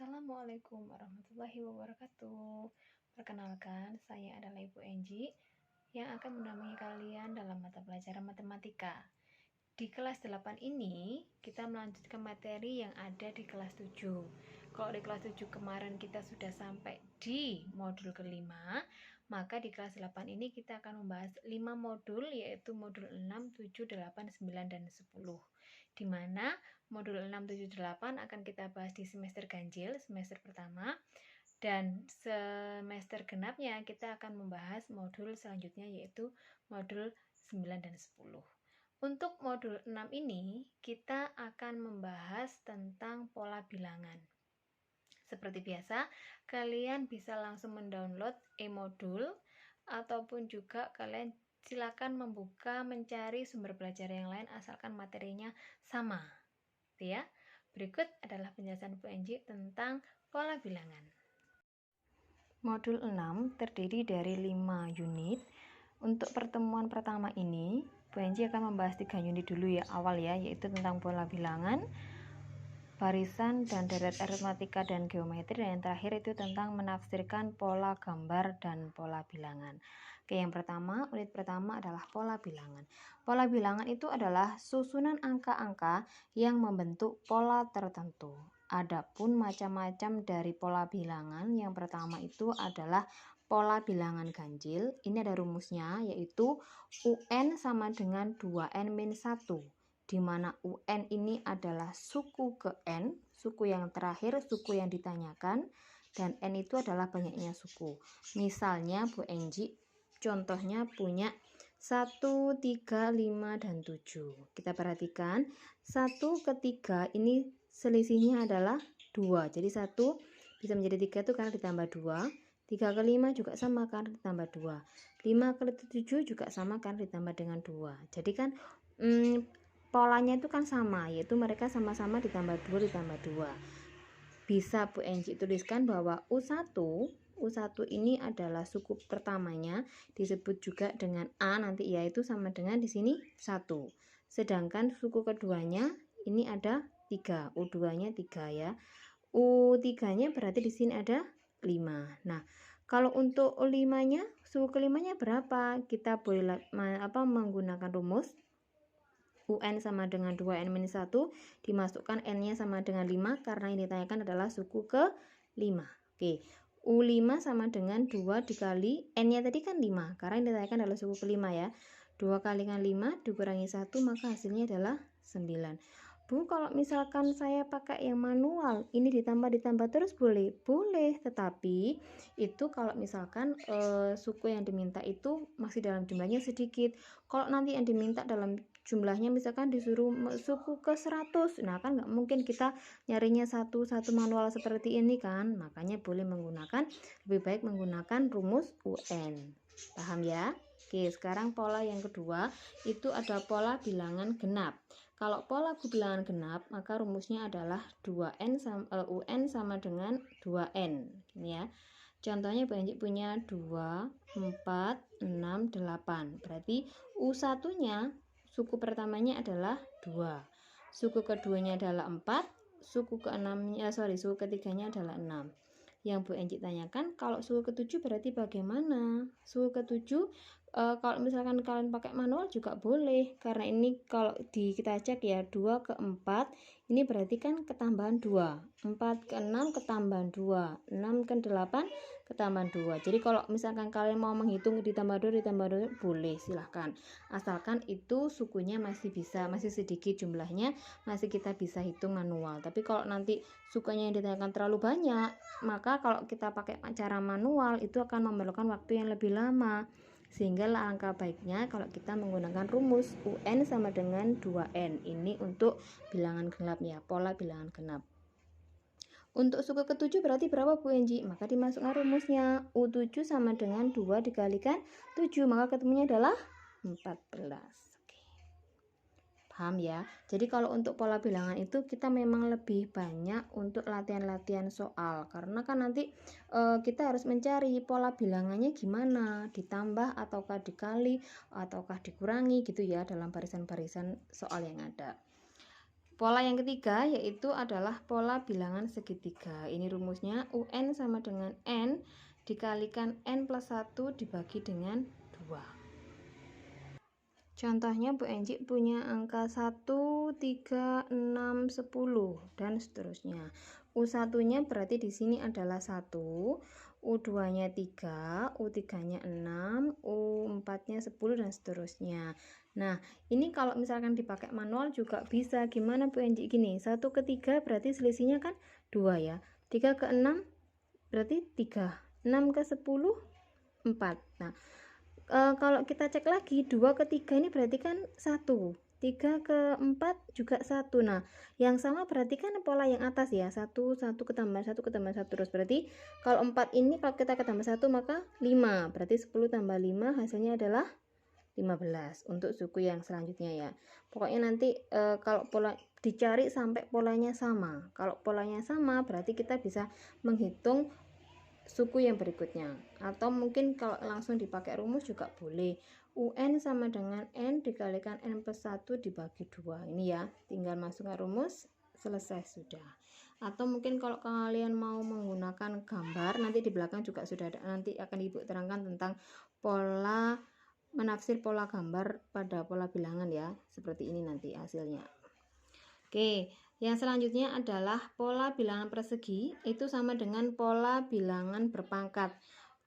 Assalamualaikum warahmatullahi wabarakatuh. Perkenalkan, saya adalah Ibu Enji yang akan mendampingi kalian dalam mata pelajaran matematika. Di kelas 8 ini, kita melanjutkan materi yang ada di kelas 7. Kalau di kelas 7 kemarin kita sudah sampai di modul kelima, maka di kelas 8 ini kita akan membahas 5 modul, yaitu modul 6, 7, 8, 9, dan 10. Di mana modul 6, 7, 8 akan kita bahas di semester ganjil, semester pertama. Dan semester genapnya kita akan membahas modul selanjutnya, yaitu modul 9 dan 10. Untuk modul 6 ini kita akan membahas tentang pola bilangan. Seperti biasa, kalian bisa langsung mendownload e-modul ataupun juga kalian silakan membuka mencari sumber belajar yang lain asalkan materinya sama. Ya. Berikut adalah penjelasan Bu Enji tentang pola bilangan. Modul 6 terdiri dari 5 unit. Untuk pertemuan pertama ini, Bu Enji akan membahas 3 unit dulu ya, awal ya, yaitu tentang pola bilangan, barisan dan deret aritmatika dan geometri, dan yang terakhir itu tentang menafsirkan pola gambar dan pola bilangan. Oke, yang pertama, unit pertama adalah pola bilangan. Pola bilangan itu adalah susunan angka-angka yang membentuk pola tertentu. Adapun macam-macam dari pola bilangan, yang pertama itu adalah pola bilangan ganjil. Ini ada rumusnya, yaitu UN sama dengan 2N-1, di mana UN ini adalah suku ke N, suku yang terakhir, suku yang ditanyakan, dan N itu adalah banyaknya suku. Misalnya Bu Enji contohnya punya 1, 3, 5, dan 7. Kita perhatikan 1 ke 3 ini selisihnya adalah 2. Jadi 1 bisa menjadi 3 itu karena ditambah 2. 3 ke 5 juga sama karena ditambah 2. 5 ke 7 juga sama karena ditambah dengan 2. Jadi kan polanya itu kan sama, yaitu mereka sama-sama ditambah 2 ditambah 2. Bisa Bu Enji tuliskan bahwa U1 ini adalah suku pertamanya, disebut juga dengan A nanti, yaitu sama dengan di sini 1. Sedangkan suku keduanya ini ada 3, U2-nya 3 ya. U3-nya berarti di sini ada 5. Nah, kalau untuk U5-nya, suku kelimanya berapa? Kita boleh menggunakan rumus UN sama dengan 2N-1, dimasukkan N-nya sama dengan 5 karena yang ditanyakan adalah suku ke 5. Oke, U5 sama dengan 2 dikali N-nya tadi kan 5, karena yang ditanyakan adalah suku ke 5 ya. 2 kalikan 5 dikurangi 1, maka hasilnya adalah 9. Bu, kalau misalkan saya pakai yang manual, ini ditambah terus boleh? Boleh, tetapi itu kalau misalkan suku yang diminta itu masih dalam jumlahnya sedikit. Kalau nanti yang diminta dalam jumlahnya misalkan disuruh suku ke 100, nah kan nggak mungkin kita nyarinya satu-satu manual seperti ini kan, makanya lebih baik menggunakan rumus UN. Paham ya? Oke, sekarang pola yang kedua itu ada pola bilangan genap. Kalau pola bilangan genap, maka rumusnya adalah UN sama dengan 2N. Ini ya. Contohnya Bu Enji punya 2, 4, 6, 8. Berarti U1-nya, suku pertamanya adalah 2. Suku keduanya adalah 4. Suku ketiganya adalah 6. Yang Bu Enji tanyakan, kalau suku ke-7 berarti bagaimana? Suku ke-7 kalau misalkan kalian pakai manual juga boleh, karena ini kalau kita cek ya, 2 ke 4 ini berarti kan ketambahan 2, 4 ke 6 ketambahan 2, 6 ke 8 ketambahan 2. Jadi kalau misalkan kalian mau menghitung ditambah 2 boleh, silahkan, asalkan itu sukunya masih sedikit jumlahnya, masih kita bisa hitung manual. Tapi kalau nanti sukunya yang ditanyakan terlalu banyak, maka kalau kita pakai cara manual itu akan memerlukan waktu yang lebih lama. Sehingga langkah baiknya kalau kita menggunakan rumus UN sama dengan 2N. Ini untuk bilangan genap ya, pola bilangan genap. Untuk suku ke-7 berarti berapa Bu Enji? Maka dimasukkan rumusnya. U7 sama dengan 2 dikalikan 7, maka ketemunya adalah 14. Paham ya? Jadi kalau untuk pola bilangan itu kita memang lebih banyak untuk latihan-latihan soal, karena kan nanti kita harus mencari pola bilangannya gimana, ditambah ataukah dikali ataukah dikurangi gitu ya dalam barisan-barisan soal yang ada. Pola yang ketiga yaitu adalah pola bilangan segitiga. Ini rumusnya UN sama dengan N dikalikan N plus 1 dibagi dengan 2. Contohnya Bu Enji punya angka 1, 3, 6, 10 dan seterusnya. U1-nya berarti di sini adalah 1, U2-nya 3, U3-nya 6, U4-nya 10 dan seterusnya. Nah, ini kalau misalkan dipakai manual juga bisa. Gimana Bu Enji? Gini, 1 ke 3 berarti selisihnya kan 2 ya. 3 ke 6 berarti 3. 6 ke 10 4. Nah, kalau kita cek lagi 2 ke 3 ini berarti kan 1, 3 ke 4 juga 1. Nah, yang sama berarti kan pola yang atas ya, 1 ketambah 1 ketambah 1 terus. Berarti kalau 4 ini kalau kita ketambah 1 maka 5. Berarti 10 tambah 5 hasilnya adalah 15 untuk suku yang selanjutnya ya. Pokoknya nanti kalau pola dicari sampai polanya sama. Kalau polanya sama berarti kita bisa menghitung suku yang berikutnya, atau mungkin kalau langsung dipakai rumus juga boleh. UN sama dengan N dikalikan N plus 1 dibagi 2. Ini ya, tinggal masukkan rumus, selesai sudah. Atau mungkin kalau kalian mau menggunakan gambar, nanti di belakang juga sudah ada, nanti akan Ibu terangkan tentang pola menafsir pola gambar pada pola bilangan ya, seperti ini nanti hasilnya. Oke, yang selanjutnya adalah pola bilangan persegi, itu sama dengan pola bilangan berpangkat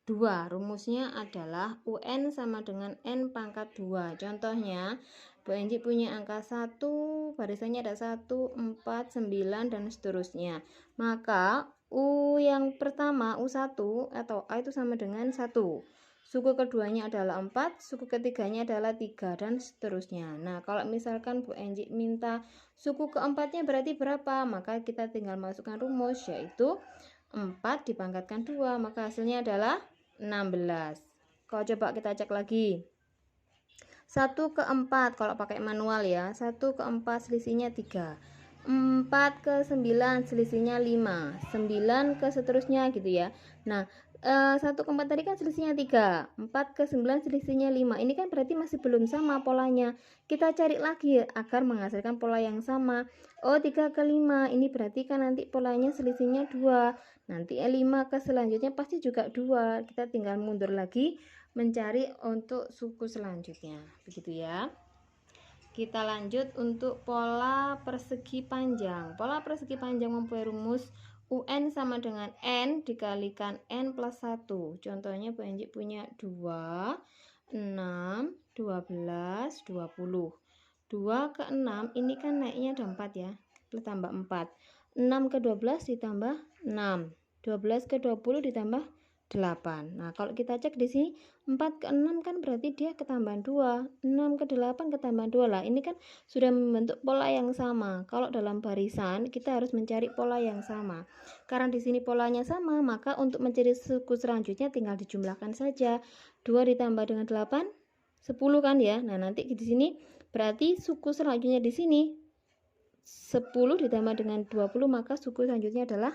2. Rumusnya adalah UN sama dengan N pangkat 2. Contohnya, Bu Enji punya angka 1, barisannya ada 1, 4, 9, dan seterusnya. Maka U yang pertama, U1 atau A itu sama dengan 1. Suku keduanya adalah 4, suku ketiganya adalah 3, dan seterusnya. Nah, kalau misalkan Bu Enji minta suku keempatnya berarti berapa? Maka kita tinggal masukkan rumus, yaitu 4 dipangkatkan 2, maka hasilnya adalah 16. Kalau coba kita cek lagi. 1 ke 4 kalau pakai manual ya. 1 ke 4 selisihnya 3. 4 ke 9 selisihnya 5. 9 ke seterusnya gitu ya. Nah, 1 ke 4 tadi kan selisihnya 3. 4 ke 9 selisihnya 5. Ini kan berarti masih belum sama polanya. Kita cari lagi agar menghasilkan pola yang sama. Oh, 3 ke 5. Ini berarti kan nanti polanya selisihnya 2. Nanti 5 ke selanjutnya pasti juga 2. Kita tinggal mundur lagi mencari untuk suku selanjutnya. Begitu ya. Kita lanjut untuk pola persegi panjang. Pola persegi panjang mempunyai rumus UN sama dengan N dikalikan N plus 1. Contohnya Bu Enji punya 2, 6, 12, 20. 2 ke 6 ini kan naiknya ada 4 ya. Kita tambah 4. 6 ke 12 ditambah 6. 12 ke 20 ditambah 8. Nah, kalau kita cek di sini 4 ke 6 kan berarti dia ketambahan 2. 6 ke 8 ketambahan 2 lah. Ini kan sudah membentuk pola yang sama. Kalau dalam barisan kita harus mencari pola yang sama. Karena di sini polanya sama, maka untuk mencari suku selanjutnya tinggal dijumlahkan saja. 2 ditambah dengan 8 10 kan ya. Nah, nanti di sini berarti suku selanjutnya di sini 10 ditambah dengan 20, maka suku selanjutnya adalah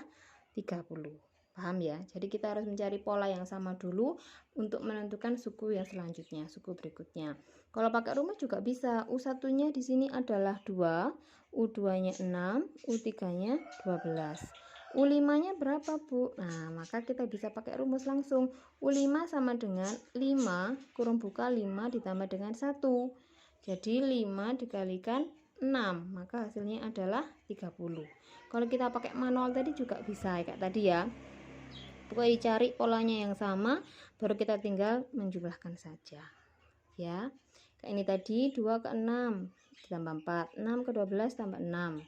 30. Paham ya? Jadi kita harus mencari pola yang sama dulu untuk menentukan suku yang selanjutnya, suku berikutnya. Kalau pakai rumus juga bisa. U1-nya di sini adalah 2, U2-nya 6, U3-nya 12. U5-nya berapa, Bu? Nah, maka kita bisa pakai rumus langsung. U5 sama dengan 5 kurung buka 5 ditambah dengan 1. Jadi 5 dikalikan 6, maka hasilnya adalah 30. Kalau kita pakai manual tadi juga bisa kayak tadi ya. Pokoknya dicari polanya yang sama, baru kita tinggal menjumlahkan saja. Ya. Kayak ini tadi 2 ke 6 ditambah 4, 6 ke 12 tambah 6.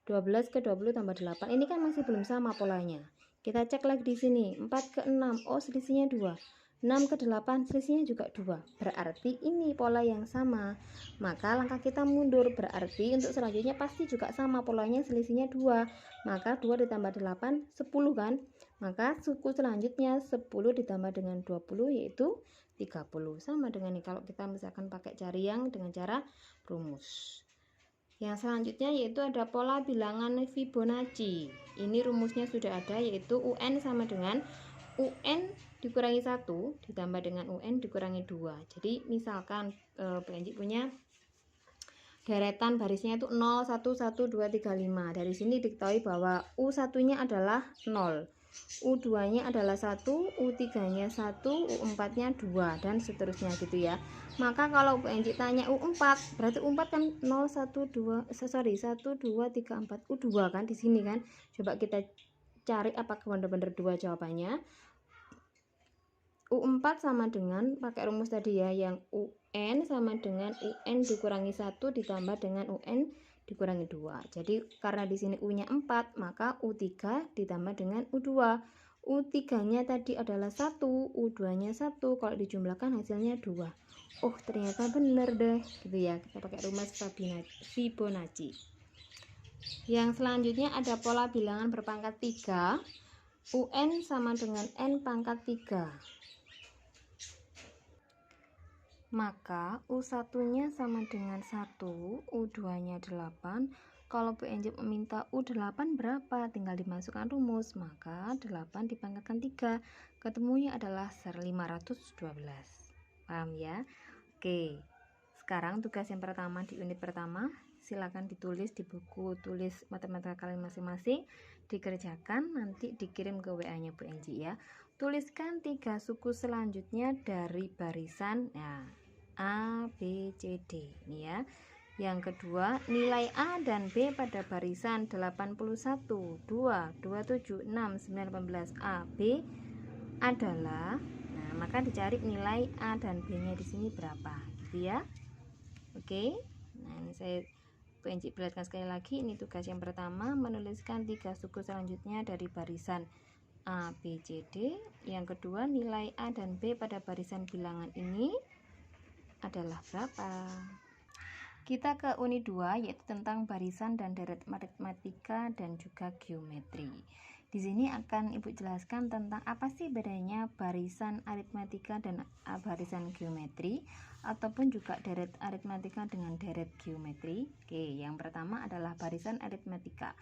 12 ke 20 tambah 8. Ini kan masih belum sama polanya. Kita cek lagi di sini, 4 ke 6. Oh, selisihnya 2. 6 ke 8 selisihnya juga 2. Berarti ini pola yang sama. Maka langkah kita mundur, berarti untuk selanjutnya pasti juga sama polanya, selisihnya 2. Maka 2 ditambah 8 10 kan. Maka suku selanjutnya 10 ditambah dengan 20 yaitu 30. Sama dengan ini kalau kita misalkan pakai cari yang dengan cara rumus. Yang selanjutnya yaitu ada pola bilangan Fibonacci. Ini rumusnya sudah ada, yaitu UN sama dengan UN dikurangi 1 ditambah dengan UN dikurangi 2. Jadi misalkan Bu Enji punya deretan barisnya itu 0, 1, 1, 2, 3, 5. Dari sini diketahui bahwa U1-nya adalah 0, U2-nya adalah 1, U3-nya 1, U4-nya 2, dan seterusnya gitu ya. Maka kalau Bu Enci tanya U4, berarti U4 kan 0, 1, 2, 1, 2, 3, 4, U2 kan di sini kan. Coba kita cari apakah benar-benar 2 jawabannya. U4 sama dengan pakai rumus tadi ya, yang UN sama dengan UN dikurangi 1 ditambah dengan UN dikurangi 2. Jadi karena di sini U-nya 4, maka U3 ditambah dengan U2. U3-nya tadi adalah 1, U2-nya 1, kalau dijumlahkan hasilnya 2. Oh, ternyata benar deh, gitu ya. Kita pakai rumus Fibonacci. Yang selanjutnya ada pola bilangan berpangkat 3. UN sama dengan N pangkat 3. Maka U1-nya sama dengan 1, U2-nya 8. Kalau Bu Enci meminta U8 berapa? Tinggal dimasukkan rumus. Maka 8 dipangkatkan 3. Ketemunya adalah 512. Paham ya? Oke. Sekarang tugas yang pertama di unit pertama. Silakan ditulis di buku tulis matematika kalian masing-masing. Dikerjakan, nanti dikirim ke WA-nya Bu Enci ya. Tuliskan 3 suku selanjutnya dari barisan A, B, C, D. Ini ya. Yang kedua, nilai A dan B pada barisan 81, 2, 27, 6, 9, 18 A, B adalah, nah maka dicari nilai A dan B-nya di sini berapa, gitu ya. Oke. Nah, ini saya Bu Enci perlihatkan sekali lagi. Ini tugas yang pertama, menuliskan 3 suku selanjutnya dari barisan A, B, C, D. Yang kedua, nilai A dan B pada barisan bilangan ini adalah berapa. Kita ke unit 2, yaitu tentang barisan dan deret matematika dan juga geometri. Di sini akan Ibu jelaskan tentang apa sih bedanya barisan aritmatika dan barisan geometri, ataupun juga deret aritmatika dengan deret geometri. Oke, yang pertama adalah barisan aritmatika.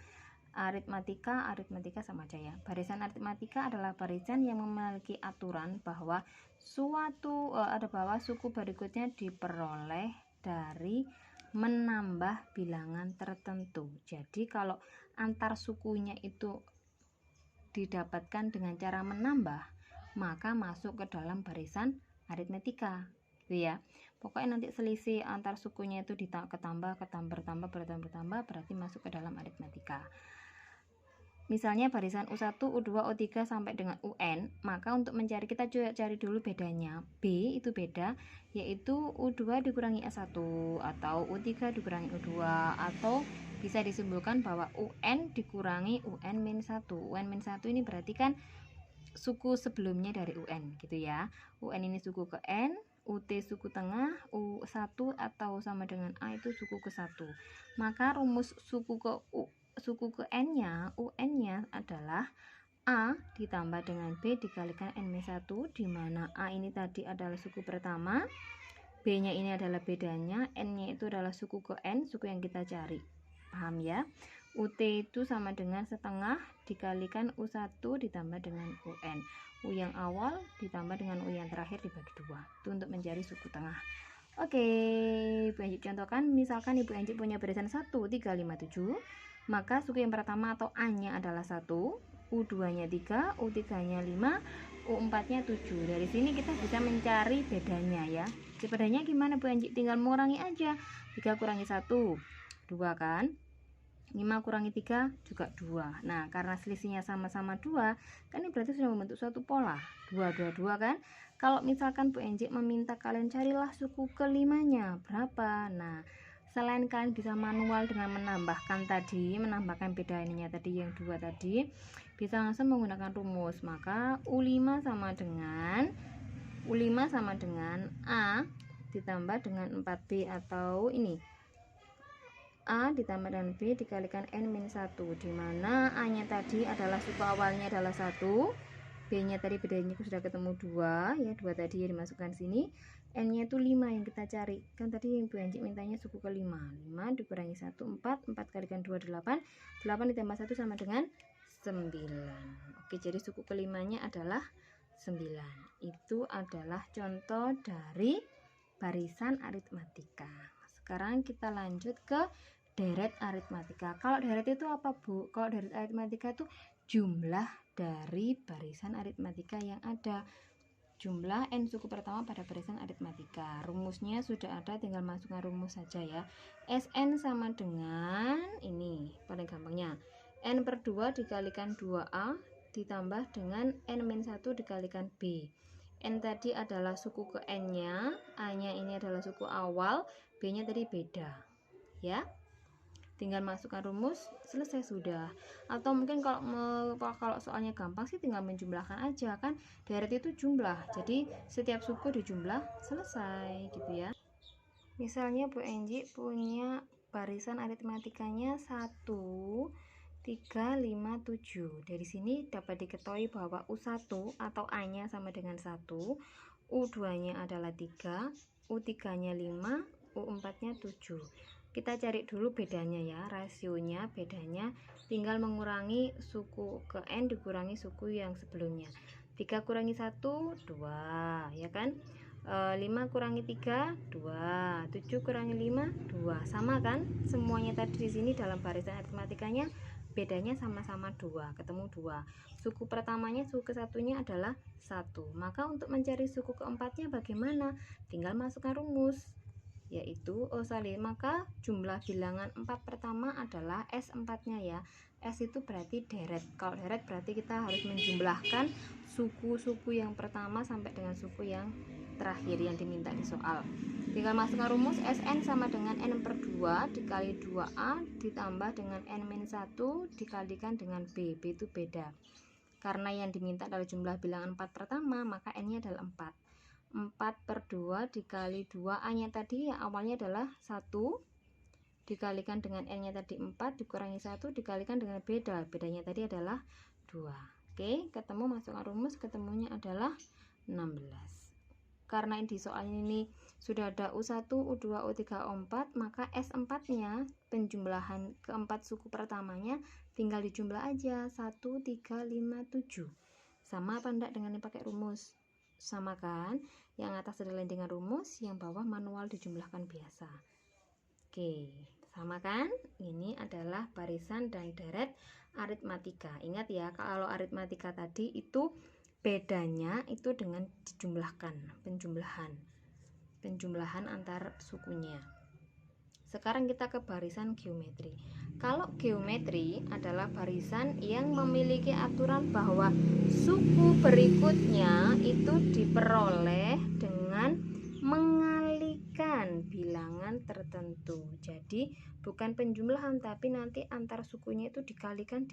Aritmatika sama aja ya. Barisan aritmatika adalah barisan yang memiliki aturan bahwa suku berikutnya diperoleh dari menambah bilangan tertentu. Jadi kalau antar sukunya itu didapatkan dengan cara menambah, maka masuk ke dalam barisan aritmatika, gitu ya. Pokoknya nanti selisih antar sukunya itu bertambah, bertambah, berarti masuk ke dalam aritmatika. Misalnya barisan U1, U2, U3 sampai dengan UN, maka untuk mencari, kita cari dulu bedanya. B itu beda, yaitu U2 dikurangi A1 atau U3 dikurangi U2, atau bisa disimpulkan bahwa UN dikurangi UN-1. UN-1 ini berarti kan suku sebelumnya dari UN, gitu ya. UN ini suku ke N, UT suku tengah, U1 atau sama dengan A itu suku ke 1. Maka rumus suku ke N-nya, UN-nya adalah A ditambah dengan B dikalikan N-1, di mana A ini tadi adalah suku pertama, B-nya ini adalah bedanya, N-nya itu adalah suku ke N, suku yang kita cari. Paham ya? UT itu sama dengan setengah dikalikan U1 ditambah dengan UN. U yang awal ditambah dengan U yang terakhir dibagi 2. Itu untuk mencari suku tengah. Oke, Ibu Enci contohkan, misalkan Ibu Enci punya barisan 1, 3, 5, 7. Maka suku yang pertama atau A-nya adalah 1, U2-nya 3, U3-nya 5, U4-nya 7. Dari sini kita bisa mencari bedanya ya. Bedanya gimana Bu Enci? Tinggal mengurangi aja. 3 kurangi 1, 2 kan? 5 kurangi 3 juga 2. Nah, karena selisihnya sama-sama 2, kan ini berarti sudah membentuk suatu pola. 2, 2, 2 kan? Kalau misalkan Bu Enci meminta kalian carilah suku kelimanya berapa. Nah, selain kalian bisa manual dengan menambahkan bedanya tadi yang 2 tadi, bisa langsung menggunakan rumus. Maka U5 sama dengan A ditambah dengan 4B, atau ini A ditambah dengan B dikalikan N-1, di mana A-nya tadi adalah suku awalnya adalah 1, B-nya tadi bedanya sudah ketemu 2 ya, 2 tadi yang dimasukkan sini. N-nya itu 5 yang kita cari. Kan tadi yang Bu Enci mintanya suku ke 5. 5 dikurangi 1, 4. 4 kalikan 2, 8. 8 ditambah 1 sama dengan 9. Oke, jadi suku kelimanya adalah 9. Itu adalah contoh dari barisan aritmatika. sekarang kita lanjut ke deret aritmatika. Kalau deret itu apa, Bu? Kalau deret aritmatika itu jumlah dari barisan aritmatika yang ada. Jumlah n suku pertama pada barisan aritmatika. Rumusnya sudah ada, tinggal masukkan rumus saja ya. Sn sama dengan ini, paling gampangnya n per 2 dikalikan 2a ditambah dengan n-1 dikalikan b. N tadi adalah suku ke n-nya, a-nya ini adalah suku awal, b-nya tadi beda ya. Tinggal masukkan rumus, selesai sudah. Atau mungkin kalau soalnya gampang sih tinggal menjumlahkan aja, kan deret itu jumlah, jadi setiap suku dijumlah, selesai gitu ya. Misalnya Bu Enji punya barisan aritmatikanya 1, 3, 5, 7. Dari sini dapat diketahui bahwa U1 atau A-nya sama dengan 1, U2-nya adalah 3, U3-nya 5, U4-nya 7. Kita cari dulu bedanya ya, rasionya, bedanya tinggal mengurangi suku ke n dikurangi suku yang sebelumnya. 3 kurangi 1, 2 ya kan. 5 kurangi 3, 2. 7 kurangi 5, 2. Sama kan? Semuanya tadi di sini dalam barisan aritmatikanya bedanya sama-sama 2, ketemu 2. Suku pertamanya, suku kesatunya adalah 1. Maka untuk mencari suku keempatnya bagaimana? Tinggal masukkan rumus, yaitu maka jumlah bilangan 4 pertama adalah S4-nya ya. S itu berarti deret. Kalau deret berarti kita harus menjumlahkan suku-suku yang pertama sampai dengan suku yang terakhir yang diminta di soal. Tinggal masukkan rumus, Sn sama dengan n per 2 dikali 2a ditambah dengan n-1 dikalikan dengan b. B itu beda. Karena yang diminta adalah jumlah bilangan 4 pertama, maka n-nya adalah 4. 4 per 2 dikali 2, A-nya tadi yang awalnya adalah 1 dikalikan dengan N-nya tadi 4 dikurangi 1 dikalikan dengan bedanya tadi adalah 2. Oke, ketemu, masukkan rumus, ketemunya adalah 16. Karena di soal ini sudah ada U1, U2, U3, U4, maka S4-nya penjumlahan keempat suku pertamanya tinggal dijumlah aja 1, 3, 5, 7. Sama apa enggak dengan yang pakai rumus? Sama kan? Yang atas adalah dengan rumus, yang bawah manual dijumlahkan biasa. Oke, sama kan? Ini adalah barisan dan deret aritmatika. Ingat ya, kalau aritmatika tadi itu bedanya itu dengan dijumlahkan, penjumlahan antar sukunya. Sekarang kita ke barisan geometri. Kalau geometri adalah barisan yang memiliki aturan bahwa suku berikutnya itu diperoleh dengan mengalihkan bilangan tertentu. Jadi bukan penjumlahan, tapi nanti antar sukunya itu dikalikan.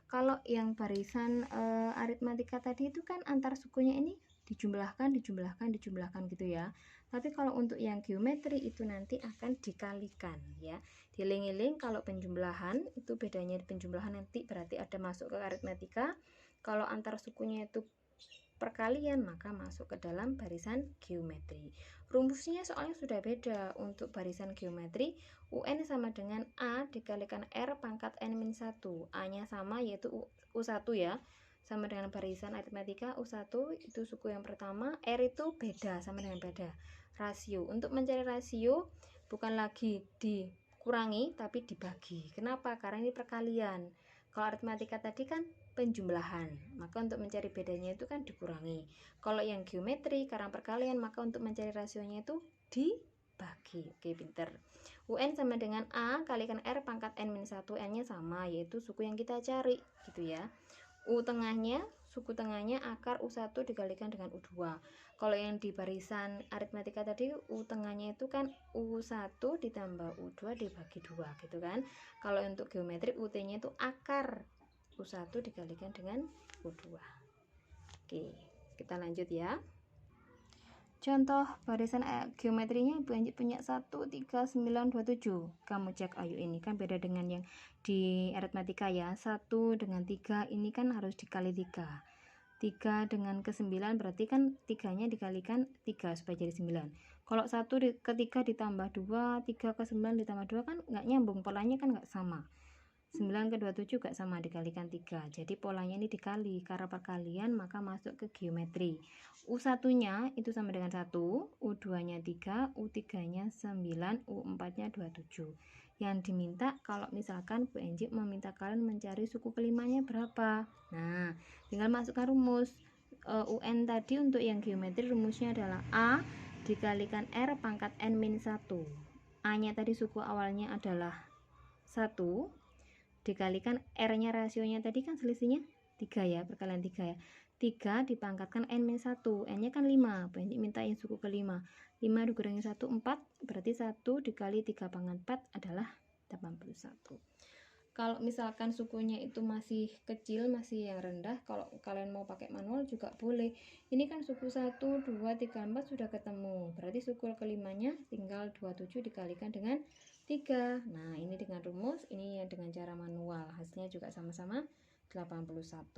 Kalau yang barisan aritmatika tadi itu kan antar sukunya ini dijumlahkan gitu ya. Tapi kalau untuk yang geometri itu nanti akan dikalikan ya. Dieling-eling, kalau penjumlahan itu bedanya penjumlahan nanti berarti ada masuk ke aritmatika. Kalau antar sukunya itu perkalian, maka masuk ke dalam barisan geometri. Rumusnya soalnya sudah beda. Untuk barisan geometri, UN sama dengan A dikalikan R pangkat N-1. A-nya sama, yaitu U1 ya. Sama dengan barisan aritmatika, U1 itu suku yang pertama, R itu beda, sama dengan beda. Rasio. Untuk mencari rasio bukan lagi dikurangi tapi dibagi. Kenapa? Karena ini perkalian. Kalau aritmatika tadi kan penjumlahan, maka untuk mencari bedanya itu kan dikurangi. Kalau yang geometri karena perkalian, maka untuk mencari rasionya itu dibagi. Oke, pinter. UN sama dengan A kalikan R pangkat N-1. N-nya sama, yaitu suku yang kita cari gitu ya. U tengahnya, suku tengahnya akar U1 dikalikan dengan U2. Kalau yang di barisan aritmatika tadi, U tengahnya itu kan U1 ditambah U2 dibagi 2 gitu kan. Kalau untuk geometri, UT-nya itu akar U1 dikalikan dengan U2. Oke, kita lanjut ya. Contoh barisan geometrinya Ibu Anji punya 1, 3, 9, 2, 7. Kamu cek ayo, ini kan beda dengan yang di aritmatika ya. 1 dengan 3 ini kan harus dikali 3. 3 dengan ke 9 berarti kan 3-nya dikalikan 3 supaya jadi 9. Kalau 1 ke 3 ditambah 2, 3 ke 9 ditambah 2 kan nggak nyambung, polanya kan nggak sama. 9 ke 27 juga sama, dikalikan 3. Jadi polanya ini dikali, karena perkalian maka masuk ke geometri. U1 nya itu sama dengan 1, U2 nya 3, U3 nya 9, U4 nya 27. Yang diminta kalau misalkan Bu Enji meminta kalian mencari suku kelimanya berapa. Nah, tinggal masukkan rumus. UN tadi untuk yang geometri rumusnya adalah A dikalikan R pangkat N min 1. A nya tadi suku awalnya adalah 1 dikalikan R nya rasionya tadi kan selisihnya 3 ya, perkalian 3 ya, 3 dipangkatkan N min 1, N nya kan 5, banyak minta yang suku ke-5, 5 dikurangi 1 4, berarti 1 dikali 3 pangkat 4 adalah 81. Kalau misalkan sukunya itu masih kecil, masih yang rendah, kalau kalian mau pakai manual juga boleh. Ini kan suku 1, 2, 3, 4 sudah ketemu, berarti suku kelimanya tinggal 27 dikalikan dengan 3. Nah, ini dengan rumus, ini yang dengan cara manual. Hasilnya juga sama-sama 81.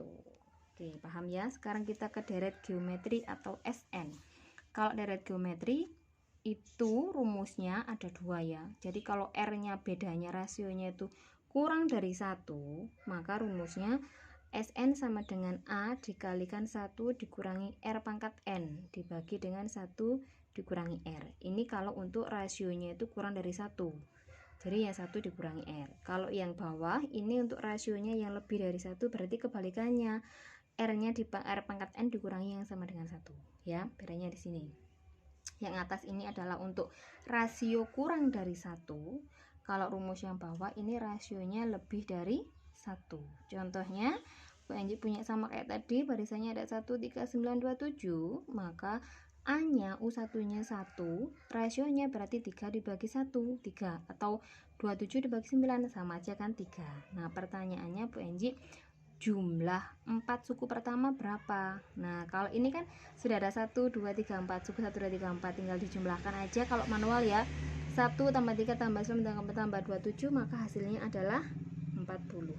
Oke, paham ya? Sekarang kita ke deret geometri atau SN. Kalau deret geometri itu rumusnya ada 2 ya. Jadi kalau R-nya bedanya rasionya itu kurang dari 1, maka rumusnya SN sama dengan A dikalikan 1 dikurangi R pangkat N dibagi dengan 1 dikurangi R. Ini kalau untuk rasionya itu kurang dari 1. Jadi yang 1 dikurangi R. Kalau yang bawah ini untuk rasionya yang lebih dari 1, berarti kebalikannya. R-nya di R pangkat N dikurangi yang sama dengan 1. Ya, bedanya di sini. Yang atas ini adalah untuk rasio kurang dari 1. Kalau rumus yang bawah ini rasionya lebih dari 1. Contohnya Bu Enji punya sama kayak tadi, barisannya ada 1, 3, 9, 2, 7, maka A nya U1 nya 1, rasionya berarti 3 dibagi 1, 3, atau 27 dibagi 9, sama aja kan 3. Nah, pertanyaannya Bu Enji, jumlah 4 suku pertama berapa? Nah, kalau ini kan sudah ada 1, 2, 3, 4 suku 1, 2, 3, 4, tinggal dijumlahkan aja kalau manual ya. 1 tambah 3 tambah 9 tambah 27, maka hasilnya adalah 40.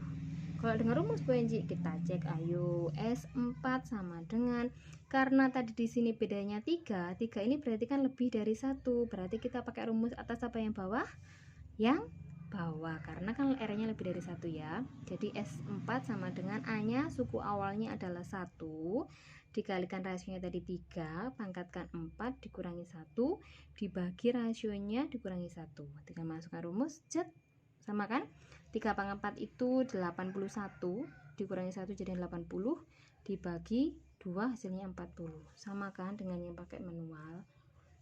Kalau dengan rumus Bu Enji kita cek, ayo S4 sama dengan, karena tadi di sini bedanya 3 ini berarti kan lebih dari 1, berarti kita pakai rumus atas apa yang bawah? Yang bawah, karena kan R-nya lebih dari 1 ya. Jadi S4 sama dengan A-nya suku awalnya adalah 1 dikalikan rasionya tadi 3, pangkatkan 4 dikurangi 1 dibagi rasionya dikurangi 1. Tinggal masukkan rumus, cet, sama kan? 3 pangkat 4 itu 81 dikurangi 1 jadi 80 dibagi 2 hasilnya 40. Sama kan dengan yang pakai manual.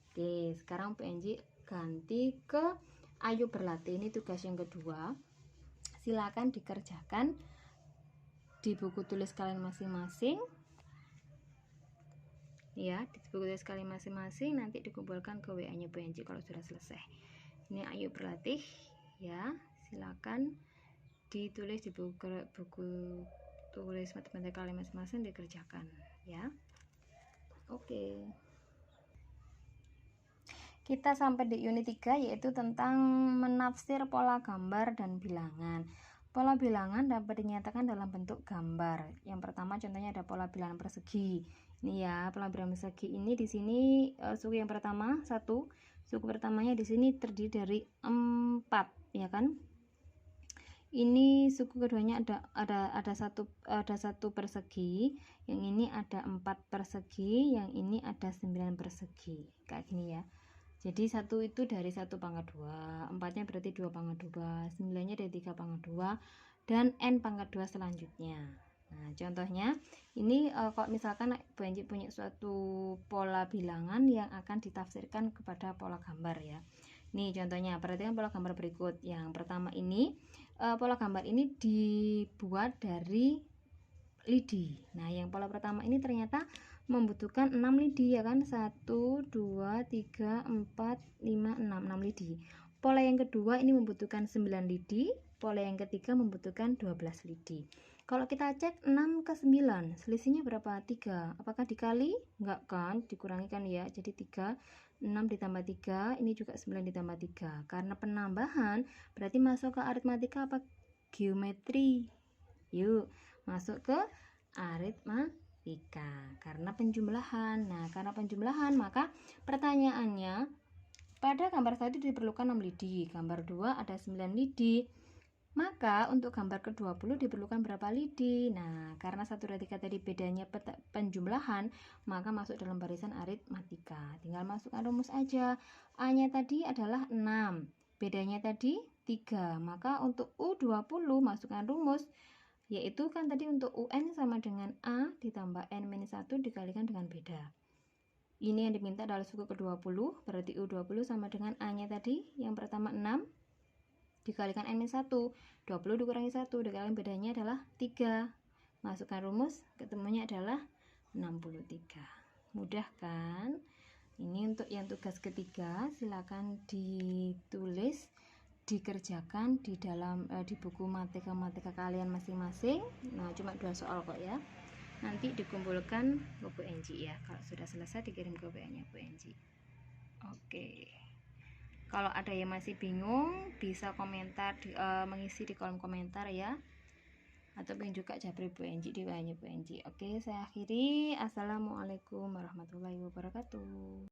Oke, sekarang PNJ ganti ke ayo berlatih. Ini tugas yang kedua. Silakan dikerjakan di buku tulis kalian masing-masing. Ya, di buku tulis kalian masing-masing nanti dikumpulkan ke WA-nya PNJ kalau sudah selesai. Ini ayo berlatih ya. Silakan ditulis di buku tulis matematika kalian masing-masing, dikerjakan ya. Oke. Kita sampai di unit 3 yaitu tentang menafsir pola gambar dan bilangan. Pola bilangan dapat dinyatakan dalam bentuk gambar. Yang pertama contohnya ada pola bilangan persegi. Ini ya, pola bilangan persegi ini di sini suku yang pertama 1. Suku pertamanya di sini terdiri dari 4, ya kan? Ini suku keduanya ada satu persegi, yang ini ada 4 persegi, yang ini ada 9 persegi. Kayak gini ya. Jadi 1 itu dari 1 pangkat 2, 4-nya berarti 2 pangkat 2, 9-nya dari 3 pangkat 2, dan N pangkat 2 selanjutnya. Nah, contohnya ini kalau misalkan Bu Enji punya suatu pola bilangan yang akan ditafsirkan kepada pola gambar ya. Nih contohnya, perhatikan pola gambar berikut. Yang pertama ini, pola gambar ini dibuat dari lidi. Nah, yang pola pertama ini ternyata membutuhkan 6 lidi ya kan, 1, 2, 3, 4, 5, 6 lidi. Pola yang kedua ini membutuhkan 9 lidi, pola yang ketiga membutuhkan 12 lidi. Kalau kita cek 6 ke 9 selisihnya berapa? 3. Apakah dikali? Enggak kan, dikurangi kan ya, jadi 3, 6 ditambah 3 ini juga 9 ditambah 3. Karena penambahan berarti masuk ke aritmatika apa geometri? Yuk masuk ke aritmatika karena penjumlahan. Nah, karena penjumlahan maka pertanyaannya, pada gambar tadi diperlukan 6 lidi, gambar 2 ada 9 lidi. Maka untuk gambar ke-20 diperlukan berapa lidi? Nah, karena 1, 2, 3 tadi bedanya penjumlahan, maka masuk dalam barisan aritmatika. Tinggal masukkan rumus aja. A-nya tadi adalah 6, bedanya tadi 3. Maka untuk U20 masukkan rumus, yaitu kan tadi untuk UN sama dengan A ditambah N-1 dikalikan dengan beda. Ini yang diminta adalah suku ke-20, berarti U20 sama dengan A-nya tadi, yang pertama 6, dikalikan N-1, 20 dikurangi 1, dikalikan bedanya adalah 3. Masukkan rumus, ketemunya adalah 63. Mudah kan? Ini untuk yang tugas ketiga, silakan ditulis, dikerjakan di dalam di buku matematika kalian masing-masing. Nah, cuma 2 soal kok ya. Nanti dikumpulkan ke Bu Enji ya. Kalau sudah selesai dikirim ke WA-nya Bu Enji. Oke. Kalau ada yang masih bingung, bisa komentar mengisi di kolom komentar ya. Ataupun juga japri Bu Enji di WA-nya Bu Enji. Oke, saya akhiri. Assalamualaikum warahmatullahi wabarakatuh.